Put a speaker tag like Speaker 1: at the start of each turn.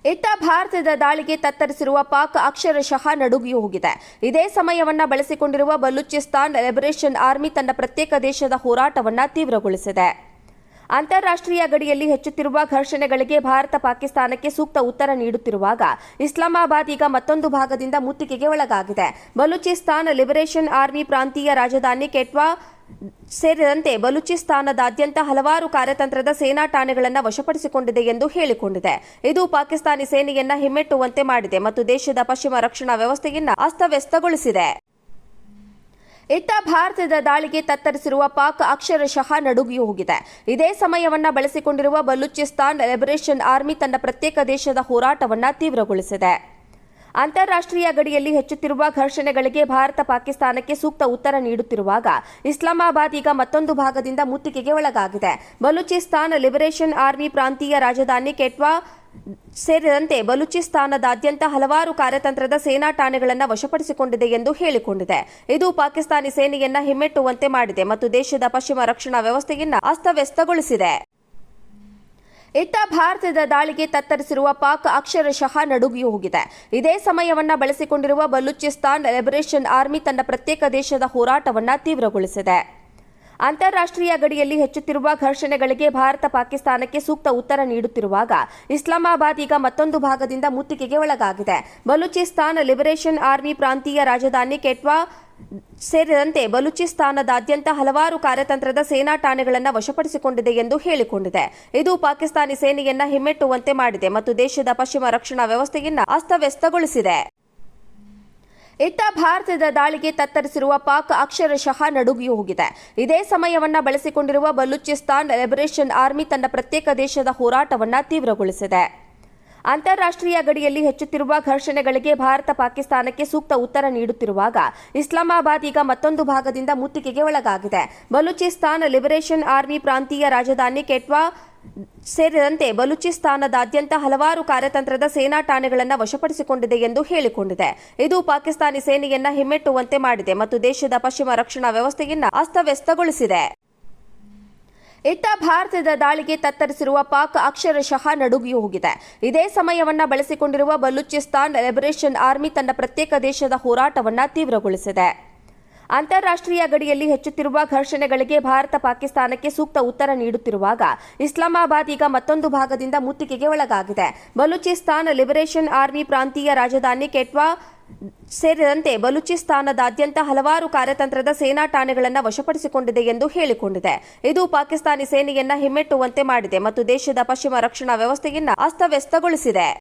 Speaker 1: ಇತ್ತ ಭಾರತದ ದಾಳಿಗೆ ತತ್ತರಿಸಿರುವ ಪಾಕ್ ಅಕ್ಷರಶಃ ನಡುಗಿ ಹೋಗಿದೆ. ಇದೇ ಸಮಯವನ್ನ ಬಳಸಿಕೊಂಡಿರುವ ಬಲೂಚಿಸ್ತಾನ್ ಲಿಬರೇಷನ್ ಆರ್ಮಿ ತನ್ನ ಪ್ರತ್ಯೇಕ ದೇಶದ ಹೋರಾಟವನ್ನು ತೀವ್ರಗೊಳಿಸಿದೆ. ಅಂತಾರಾಷ್ಟ್ರೀಯ ಗಡಿಯಲ್ಲಿ ಹೆಚ್ಚುತ್ತಿರುವ ಘರ್ಷಣೆಗಳಿಗೆ ಭಾರತ ಪಾಕಿಸ್ತಾನಕ್ಕೆ ಸೂಕ್ತ ಉತ್ತರ ನೀಡುತ್ತಿರುವಾಗ ಇಸ್ಲಾಮಾಬಾದ್ ಈಗ ಮತ್ತೊಂದು ಭಾಗದಿಂದ ಮುತ್ತಿಗೆಗೆ ಒಳಗಾಗಿದೆ. ಬಲೂಚಿಸ್ತಾನ್ ಲಿಬರೇಷನ್ ಆರ್ಮಿ ಪ್ರಾಂತೀಯ ರಾಜಧಾನಿ ಕೆಟ್ವಾ ಸೇರಿದಂತೆ ಬಲೂಚಿಸ್ತಾನದಾದ್ಯಂತ ಹಲವಾರು ಕಾರ್ಯತಂತ್ರದ ಸೇನಾ ಠಾಣೆಗಳನ್ನು ವಶಪಡಿಸಿಕೊಂಡಿದೆ ಎಂದು ಹೇಳಿಕೊಂಡಿದೆ. ಇದು ಪಾಕಿಸ್ತಾನಿ ಸೇನೆಯನ್ನ ಹಿಮ್ಮೆಟ್ಟುವಂತೆ ಮಾಡಿದೆ ಮತ್ತು ದೇಶದ ಪಶ್ಚಿಮ ರಕ್ಷಣಾ ವ್ಯವಸ್ಥೆಯನ್ನ ಅಸ್ತವ್ಯಸ್ತಗೊಳಿಸಿದೆ. ಇತ್ತ ಭಾರತದ ದಾಳಿಗೆ ತತ್ತರಿಸಿರುವ ಪಾಕ್ ಅಕ್ಷರಶಃ ನಡುಗಿ ಹೋಗಿದೆ. ಇದೇ ಸಮಯವನ್ನ ಬಳಸಿಕೊಂಡಿರುವ ಬಲೂಚಿಸ್ತಾನ್ ಲಿಬರೇಷನ್ ಆರ್ಮಿ ತನ್ನ ಪ್ರತ್ಯೇಕ ದೇಶದ ಹೋರಾಟವನ್ನು ತೀವ್ರಗೊಳಿಸಿದೆ. ಅಂತಾರಾಷ್ಟ್ರೀಯ ಗಡಿಯಲ್ಲಿ ಹೆಚ್ಚುತ್ತಿರುವ ಘರ್ಷಣೆಗಳಿಗೆ ಭಾರತ ಪಾಕಿಸ್ತಾನಕ್ಕೆ ಸೂಕ್ತ ಉತ್ತರ ನೀಡುತ್ತಿರುವಾಗ ಇಸ್ಲಾಮಾಬಾದ್ ಈಗ ಮತ್ತೊಂದು ಭಾಗದಿಂದ ಮುತ್ತಿಗೆಗೆ ಒಳಗಾಗಿದೆ. ಬಲೂಚಿಸ್ತಾನ್ ಲಿಬರೇಷನ್ ಆರ್ಮಿ ಪ್ರಾಂತೀಯ ರಾಜಧಾನಿ ಕೆಟ್ವಾ ಸೇರಿದಂತೆ ಬಲೂಚಿಸ್ತಾನದಾದ್ಯಂತ ಹಲವಾರು ಕಾರ್ಯತಂತ್ರದ ಸೇನಾ ಠಾಣೆಗಳನ್ನು ವಶಪಡಿಸಿಕೊಂಡಿದೆ ಎಂದು ಹೇಳಿಕೊಂಡಿದೆ. ಇದು ಪಾಕಿಸ್ತಾನಿ ಸೇನೆಯನ್ನ ಹಿಮ್ಮೆಟ್ಟುವಂತೆ ಮಾಡಿದೆ ಮತ್ತು ದೇಶದ ಪಶ್ಚಿಮ ರಕ್ಷಣಾ ವ್ಯವಸ್ಥೆಯನ್ನ ಅಸ್ತವ್ಯಸ್ತಗೊಳಿಸಿದೆ. ಇತ್ತ ಭಾರತದ ದಾಳಿಗೆ ತತ್ತರಿಸಿರುವ ಪಾಕ್ ಅಕ್ಷರಶಃ ನಡುಗಿ ಹೋಗಿದೆ. ಇದೇ ಸಮಯವನ್ನ ಬಳಸಿಕೊಂಡಿರುವ ಬಲೂಚಿಸ್ತಾನ್ ಲಿಬರೇಷನ್ ಆರ್ಮಿ ತನ್ನ ಪ್ರತ್ಯೇಕ ದೇಶದ ಹೋರಾಟವನ್ನು ತೀವ್ರಗೊಳಿಸಿದೆ. ಅಂತಾರಾಷ್ಟ್ರೀಯ ಗಡಿಯಲ್ಲಿ ಹೆಚ್ಚುತ್ತಿರುವ ಘರ್ಷಣೆಗಳಿಗೆ ಭಾರತ ಪಾಕಿಸ್ತಾನಕ್ಕೆ ಸೂಕ್ತ ಉತ್ತರ ನೀಡುತ್ತಿರುವಾಗ ಇಸ್ಲಾಮಾಬಾದ್ ಈಗ ಮತ್ತೊಂದು ಭಾಗದಿಂದ ಮುತ್ತಿಗೆಗೆ ಒಳಗಾಗಿದೆ. ಬಲೂಚಿಸ್ತಾನ್ ಲಿಬರೇಷನ್ ಆರ್ಮಿ ಪ್ರಾಂತೀಯ ರಾಜಧಾನಿ ಕೆಟ್ವಾ ಸೇರಿದಂತೆ ಬಲೂಚಿಸ್ತಾನದಾದ್ಯಂತ ಹಲವಾರು ಕಾರ್ಯತಂತ್ರದ ಸೇನಾ ಠಾಣೆಗಳನ್ನು ವಶಪಡಿಸಿಕೊಂಡಿದೆ ಎಂದು ಹೇಳಿಕೊಂಡಿದೆ. ಇದು ಪಾಕಿಸ್ತಾನಿ ಸೇನೆಯನ್ನ ಹಿಮ್ಮೆಟ್ಟುವಂತೆ ಮಾಡಿದೆ ಮತ್ತು ದೇಶದ ಪಶ್ಚಿಮ ರಕ್ಷಣಾ ವ್ಯವಸ್ಥೆಯನ್ನ ಅಸ್ತವ್ಯಸ್ತಗೊಳಿಸಿದೆ. ಇತ್ತ ಭಾರತದ ದಾಳಿಗೆ ತತ್ತರಿಸಿರುವ ಪಾಕ್ ಅಕ್ಷರಶಃ ನಡುಗಿ ಹೋಗಿದೆ. ಇದೇ ಸಮಯವನ್ನ ಬಳಸಿಕೊಂಡಿರುವ ಬಲೂಚಿಸ್ತಾನ್ ಲಿಬರೇಷನ್ ಆರ್ಮಿ ತನ್ನ ಪ್ರತ್ಯೇಕ ದೇಶದ ಹೋರಾಟವನ್ನು ತೀವ್ರಗೊಳಿಸಿದೆ. ಅಂತಾರಾಷ್ಟ್ರೀಯ ಗಡಿಯಲ್ಲಿ ಹೆಚ್ಚುತ್ತಿರುವ ಘರ್ಷಣೆಗಳಿಗೆ ಭಾರತ ಪಾಕಿಸ್ತಾನಕ್ಕೆ ಸೂಕ್ತ ಉತ್ತರ ನೀಡುತ್ತಿರುವಾಗ ಇಸ್ಲಾಮಾಬಾದ್ ಈಗ ಮತ್ತೊಂದು ಭಾಗದಿಂದ ಮುತ್ತಿಗೆಗೆ ಒಳಗಾಗಿದೆ. ಬಲೂಚಿಸ್ತಾನ್ ಲಿಬರೇಷನ್ ಆರ್ಮಿ ಪ್ರಾಂತೀಯ ರಾಜಧಾನಿ ಕೆಟ್ವಾ ಸೇರಿದಂತೆ ಬಲೂಚಿಸ್ತಾನದಾದ್ಯಂತ ಹಲವಾರು ಕಾರ್ಯತಂತ್ರದ ಸೇನಾ ಠಾಣೆಗಳನ್ನು ವಶಪಡಿಸಿಕೊಂಡಿದೆ ಎಂದು ಹೇಳಿಕೊಂಡಿದೆ. ಇದು ಪಾಕಿಸ್ತಾನಿ ಸೇನೆಯನ್ನ ಹಿಮ್ಮೆಟ್ಟುವಂತೆ ಮಾಡಿದೆ ಮತ್ತು ದೇಶದ ಪಶ್ಚಿಮ ರಕ್ಷಣಾ ವ್ಯವಸ್ಥೆಯನ್ನ ಅಸ್ತವ್ಯಸ್ತಗೊಳಿಸಿದೆ. ಇತ್ತ ಭಾರತದ ದಾಳಿಗೆ ತತ್ತರಿಸಿರುವ ಪಾಕ್ ಅಕ್ಷರಶಃ ನಡುಗಿ ಹೋಗಿದೆ. ಇದೇ ಸಮಯವನ್ನ ಬಳಸಿಕೊಂಡಿರುವ ಬಲೂಚಿಸ್ತಾನ್ ಲಿಬರೇಷನ್ ಆರ್ಮಿ ತನ್ನ ಪ್ರತ್ಯೇಕ ದೇಶದ ಹೋರಾಟವನ್ನು ತೀವ್ರಗೊಳಿಸಿದೆ. ಅಂತಾರಾಷ್ಟ್ರೀಯ ಗಡಿಯಲ್ಲಿ ಹೆಚ್ಚುತ್ತಿರುವ ಘರ್ಷಣೆಗಳಿಗೆ ಭಾರತ ಪಾಕಿಸ್ತಾನಕ್ಕೆ ಸೂಕ್ತ ಉತ್ತರ ನೀಡುತ್ತಿರುವಾಗ ಇಸ್ಲಾಮಾಬಾದ್ ಈಗ ಮತ್ತೊಂದು ಭಾಗದಿಂದ ಮುತ್ತಿಗೆಗೆ ಒಳಗಾಗಿದೆ. ಬಲೂಚಿಸ್ತಾನ್ ಲಿಬರೇಷನ್ ಆರ್ಮಿ ಪ್ರಾಂತೀಯ ರಾಜಧಾನಿ ಕೆಟ್ವಾ ಸೇರಿದಂತೆ ಬಲೂಚಿಸ್ತಾನದಾದ್ಯಂತ ಹಲವಾರು ಕಾರ್ಯತಂತ್ರದ ಸೇನಾ ಠಾಣೆಗಳನ್ನು ವಶಪಡಿಸಿಕೊಂಡಿದೆ ಎಂದು ಹೇಳಿಕೊಂಡಿದೆ. ಇದು ಪಾಕಿಸ್ತಾನಿ ಸೇನೆಯನ್ನ ಹಿಮ್ಮೆಟ್ಟುವಂತೆ ಮಾಡಿದೆ ಮತ್ತು ದೇಶದ ಪಶ್ಚಿಮ ರಕ್ಷಣಾ ವ್ಯವಸ್ಥೆಯನ್ನ ಅಸ್ತವ್ಯಸ್ತಗೊಳಿಸಿದೆ.